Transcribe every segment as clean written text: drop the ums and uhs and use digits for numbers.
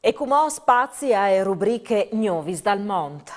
E come spazi a rubriche Novis dal Mont.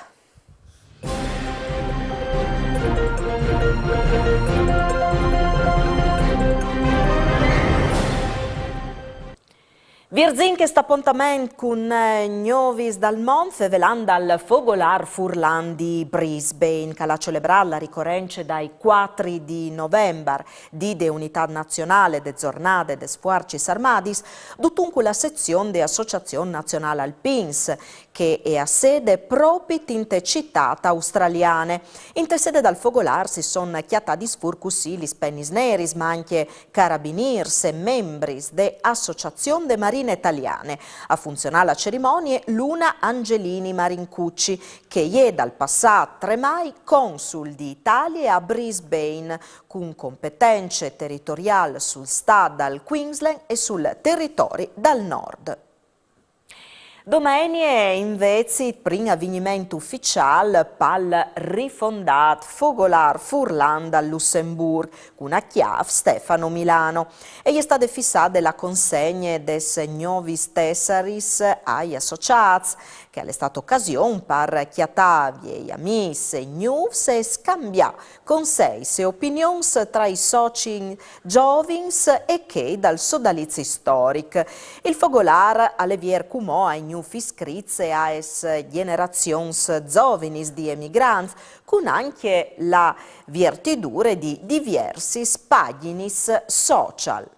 Virzin che sta appuntamento con Novis dal Mont velando al Fogolar Furlan di Brisbane, che ha celebrato la ricorrenza dai 4 di novembre di Unità Nazionale de Giornate de Sfuarcis Armadis, dunque la sezione dell'Associazione Nazionale Alpins, che è a sede proprio in città australiane. In sede dal Fogolar si sono chiatati sfurcussi gli pennis neris, ma anche carabiniers e membri dell'Associazione de Marine Italiane. A funzionare la cerimonia Luna Angelini Marincucci, che è dal passato 3 mai consul di Italia a Brisbane, con competenze territoriali sul Stato dal Queensland e sul territorio dal nord. Domenica invece il primo avvenimento ufficiale pal rifondato Fogolar Furlan dal Lussemburgo con a chiave Stefano Milano e gli è stata fissata la consegna des Novis Tessaris agli associati che è stata occasione per chiatavi e amici e news e scambiare consigli e opinioni tra i soci giovins e che dal sodalizio storico. Il Fogolar allevier cumò ai new iscritti e as generazions giovanis di emigranti, con anche la virtudure di diversi paginis social.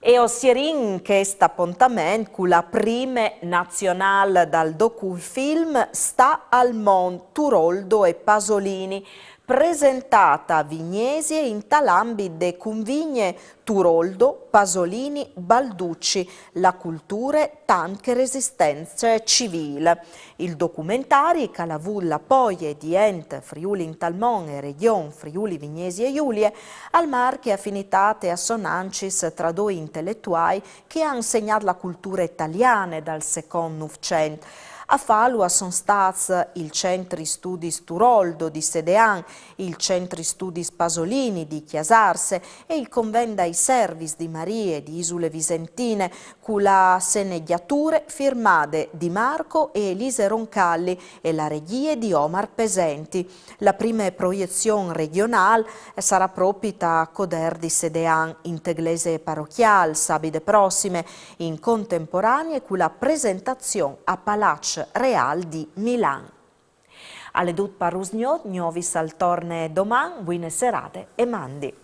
E ossierin che sta appuntamento con la prima nazionale dal docufilm Sta al Mont Turoldo e Pasolini, presentata a Vignesi in tal'ambito de convigne Turoldo, Pasolini, Balducci, la cultura tanche resistenza civile. Il documentario che la vulla poi di ente Friuli in Talmon e Region Friuli Vignesi e Giulie al marche affinitate e assonancis tra due intellettuali che hanno segnato la cultura italiana dal secondo Novecento. A Falua sono stati il Centri Studis Turoldo di Sedean, il Centri Studis Pasolini di Chiasarse e il Convento ai Service di Marie di Isole Visentine, con la seneggiature firmate di Marco e Elise Roncalli e la regie di Omar Pesenti. La prima proiezione regionale sarà proprio a Coder di Sedean, in Teglese Parrocchial, sabide prossime, in contemporanea con la presentazione a Palazzo Real di Milan. Alle dut parusgnot, Novis al torne domani, buone serate e mandi.